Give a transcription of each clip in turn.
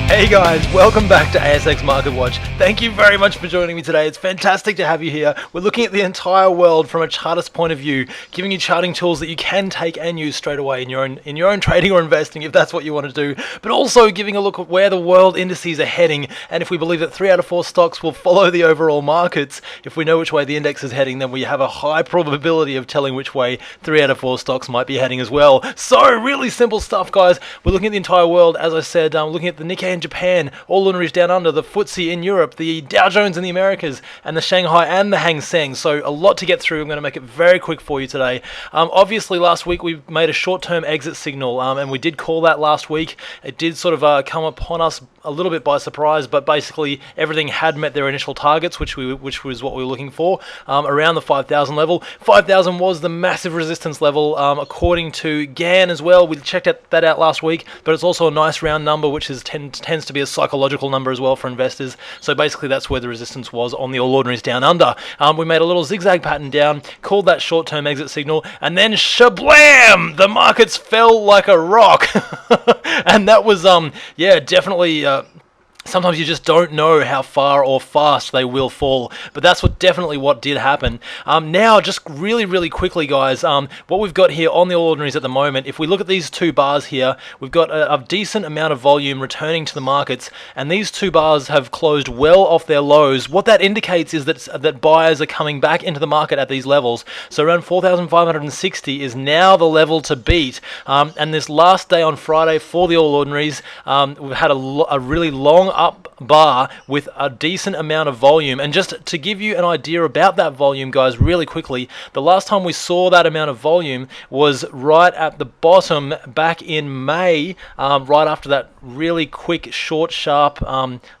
Hey guys, welcome back to ASX Market Watch. Thank you very much for joining me today. It's fantastic to have you here. We're looking at the entire world from a chartist point of view, giving you charting tools that you can take and use straight away in your own trading or investing if that's what you want to do, but also giving a look at where the world indices are heading, and if we believe that 3 out of 4 stocks will follow the overall markets. If we know which way the index is heading, then we have a high probability of telling which way 3 out of 4 stocks might be heading as well. So really simple stuff, guys. We're looking at the entire world. As I said, looking at the Nikkei in Japan, all ordinaries down under, the FTSE in Europe, the Dow Jones in the Americas, and the Shanghai and the Seng. So a lot to get through. I'm going to make it very quick for you today. Obviously, last week we made a short-term exit signal, and we did call that last week. It did sort of come upon us a little bit by surprise, but basically everything had met their initial targets, which was what we were looking for, around the 5,000 level. 5,000 was the massive resistance level, according to GAN as well. We checked that out last week, but it's also a nice round number, which tends to be a psychological number as well for investors. So basically that's where the resistance was on the All Ordinaries down under. We made a little zigzag pattern down, called that short-term exit signal, and then shablam! The markets fell like a rock. And that was, definitely... sometimes you just don't know how far or fast they will fall, but that's definitely what did happen. Now, just really quickly, guys, what we've got here on the All Ordinaries at the moment, if we look at these two bars here, we've got a decent amount of volume returning to the markets, and these two bars have closed well off their lows. What that indicates is that buyers are coming back into the market at these levels. So around 4,560 is now the level to beat. And this last day on Friday for the All Ordinaries, we've had a really long up bar with a decent amount of volume. And just to give you an idea about that volume, guys, really quickly, the last time we saw that amount of volume was right at the bottom back in May, right after that really quick, short, sharp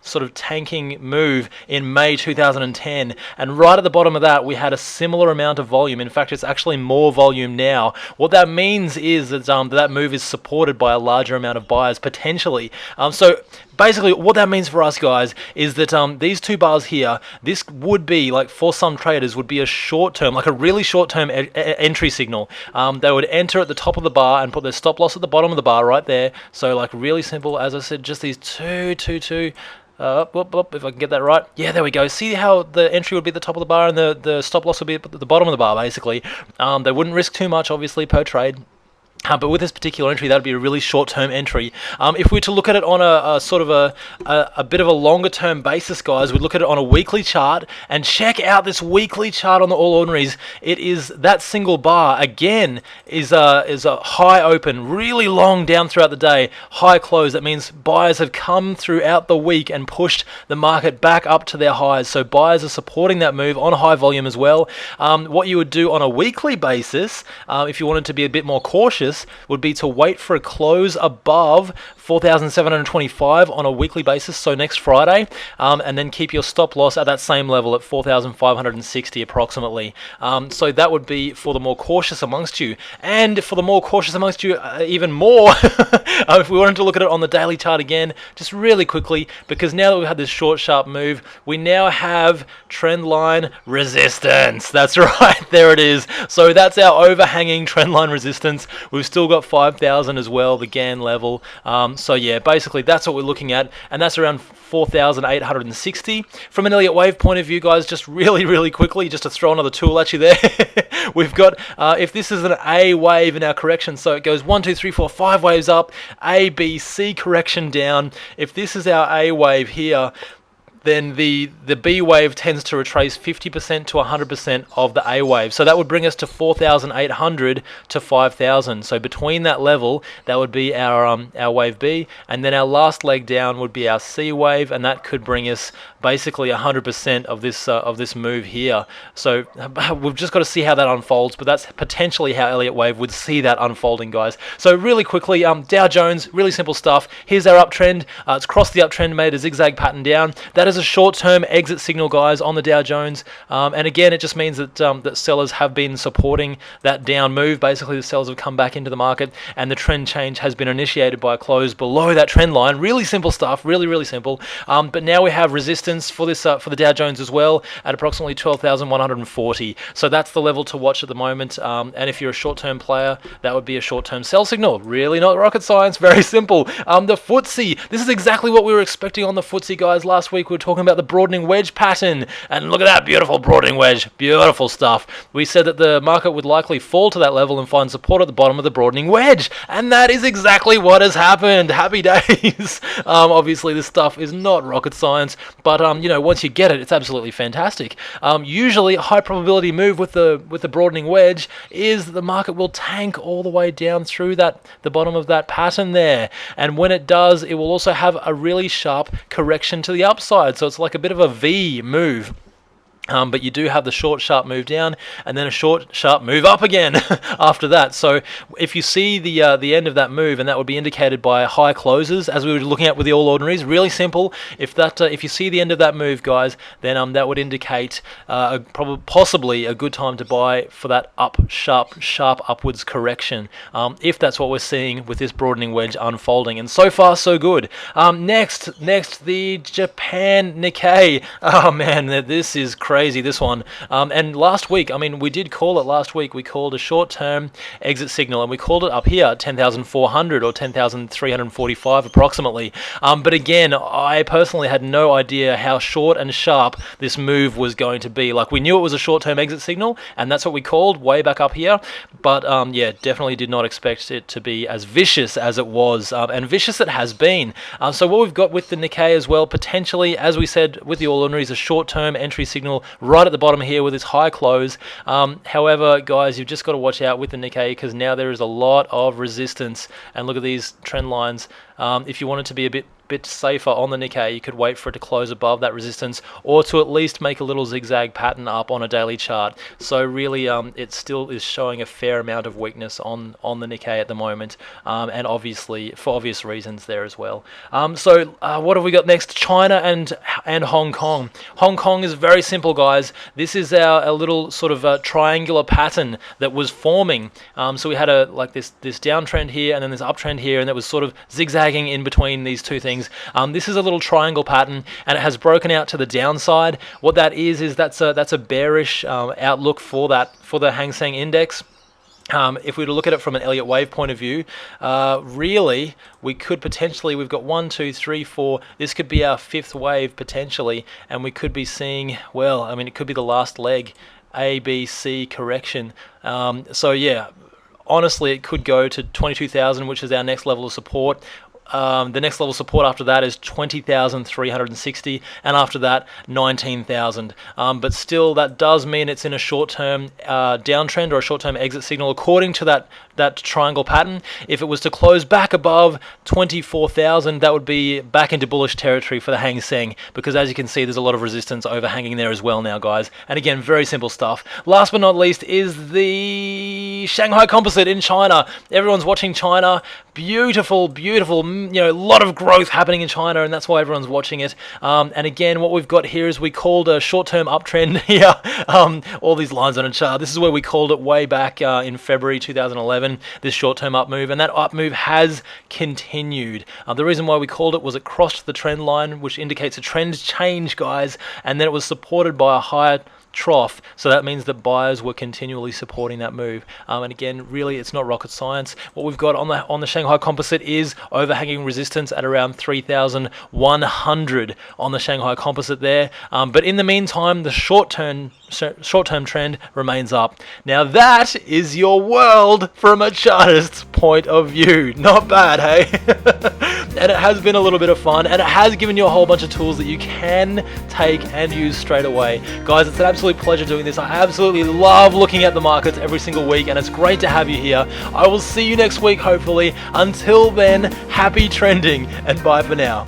sort of tanking move in May 2010. And right at the bottom of that, we had a similar amount of volume. In fact, it's actually more volume now. What that means is that that move is supported by a larger amount of buyers potentially. So basically, what that means for us, guys, is that these two bars here, this would be, like, for some traders, would be a short-term, like a really short-term entry signal. They would enter at the top of the bar and put their stop loss at the bottom of the bar right there. So, like, really simple, as I said, just these two. If I can get that right. Yeah, there we go. See how the entry would be at the top of the bar and the stop loss would be at the bottom of the bar, basically. They wouldn't risk too much, obviously, per trade. But with this particular entry, that would be a really short-term entry. If we were to look at it on a sort of a bit of a longer-term basis, guys, we'd look at it on a weekly chart and check out this weekly chart on the All Ordinaries. It is that single bar again is a high open, really long down throughout the day, high close. That means buyers have come throughout the week and pushed the market back up to their highs. So buyers are supporting that move on high volume as well. What you would do on a weekly basis, if you wanted to be a bit more cautious, would be to wait for a close above 4,725 on a weekly basis, so next Friday, and then keep your stop loss at that same level at 4,560 approximately. So that would be for the more cautious amongst you. And for the more cautious amongst you, even more, if we wanted to look at it on the daily chart again, just really quickly, because now that we've had this short, sharp move, we now have trend line resistance. That's right, there it is. So that's our overhanging trend line resistance. We've still got 5,000 as well, the GAN level. So yeah, basically that's what we're looking at, and that's around 4,860. From an Elliott wave point of view, guys, just really quickly, just to throw another tool at you there, we've got, if this is an A wave in our correction, so it goes 1, 2, 3, 4, 5 waves up, A, B, C correction down. If this is our A wave here, then the B wave tends to retrace 50% to 100% of the A wave. So that would bring us to 4,800 to 5,000. So between that level, that would be our wave B, and then our last leg down would be our C wave, and that could bring us basically 100% of this move here. So we've just got to see how that unfolds, but that's potentially how Elliott wave would see that unfolding, guys. So really quickly, Dow Jones, really simple stuff. Here's our uptrend. It's crossed the uptrend, made a zigzag pattern down. That is a short-term exit signal, guys, on the Dow Jones. And again, it just means that that sellers have been supporting that down move. Basically, the sellers have come back into the market, and the trend change has been initiated by a close below that trend line. Really simple stuff, really simple. But now we have resistance for this for the Dow Jones as well at approximately 12,140. So that's the level to watch at the moment. And if you're a short-term player, that would be a short-term sell signal. Really not rocket science, very simple. The FTSE, this is exactly what we were expecting on the FTSE, guys. Last week we were talking about the broadening wedge pattern, and look at that beautiful broadening wedge, beautiful stuff. We said that the market would likely fall to that level and find support at the bottom of the broadening wedge, and that is exactly what has happened. Happy days. Obviously this stuff is not rocket science, but you know, once you get it, it's absolutely fantastic. Usually a high probability move with the broadening wedge is that the market will tank all the way down through the bottom of that pattern there, and when it does, it will also have a really sharp correction to the upside. So it's like a bit of a V move. But you do have the short, sharp move down, and then a short, sharp move up again after that. So if you see the end of that move, and that would be indicated by high closes, as we were looking at with the All Ordinaries, really simple. If you see the end of that move, guys, then that would indicate possibly a good time to buy for that sharp upwards correction. If that's what we're seeing with this broadening wedge unfolding, and so far so good. Next, the Japan Nikkei. Oh man, this is crazy. This one, and last week, I mean, we did call it last week. We called a short-term exit signal, and we called it up here 10,400 or 10,345 approximately. But again, I personally had no idea how short and sharp this move was going to be. Like, we knew it was a short-term exit signal, and that's what we called way back up here. But yeah, definitely did not expect it to be as vicious as it was, and vicious it has been. So what we've got with the Nikkei as well, potentially, as we said with the All Ordinaries, a short-term entry signal right at the bottom here with this high close. However, guys, you've just got to watch out with the Nikkei, because now there is a lot of resistance, and look at these trend lines. If you wanted to be a bit safer on the Nikkei, you could wait for it to close above that resistance, or to at least make a little zigzag pattern up on a daily chart. So really, it still is showing a fair amount of weakness on the Nikkei at the moment, and obviously for obvious reasons there as well. So what have we got next? China and Hong Kong. Hong Kong is very simple, guys. This is a little sort of triangular pattern that was forming. So we had this downtrend here, and then this uptrend here, and that was sort of zigzagging in between these two things. This is a little triangle pattern, and it has broken out to the downside. What that is that's a bearish outlook for the Hang Seng index. If we were to look at it from an Elliott wave point of view, really, we could potentially, we've got 1, 2, 3, 4, this could be our fifth wave potentially, and we could be seeing, well, I mean, it could be the last leg, A, B, C correction. So yeah, honestly, it could go to 22,000, which is our next level of support. The next level of support after that is 20,360, and after that 19,000. But still, that does mean it's in a short-term downtrend or a short-term exit signal according to that triangle pattern. If it was to close back above 24,000, that would be back into bullish territory for the Hang Seng, because as you can see, there's a lot of resistance overhanging there as well now, guys. And again, very simple stuff. Last but not least is the Shanghai Composite in China. Everyone's watching China. Beautiful, you know, a lot of growth happening in China, and that's why everyone's watching it. And again, what we've got here is we called a short-term uptrend here. All these lines on a chart. This is where we called it way back in February 2011, this short-term up move, and that up move has continued. The reason why we called it was it crossed the trend line, which indicates a trend change, guys, and then it was supported by a higher trough, so that means that buyers were continually supporting that move. And again, really, it's not rocket science. What we've got on the Shanghai Composite is overhanging resistance at around 3,100 on the Shanghai Composite there. But in the meantime, the short-term trend remains up. Now that is your world from a chartist's point of view. Not bad, hey? And it has been a little bit of fun, and it has given you a whole bunch of tools that you can take and use straight away. Guys, it's an absolute pleasure doing this. I absolutely love looking at the markets every single week, and it's great to have you here. I will see you next week, hopefully. Until then, happy trending, and bye for now.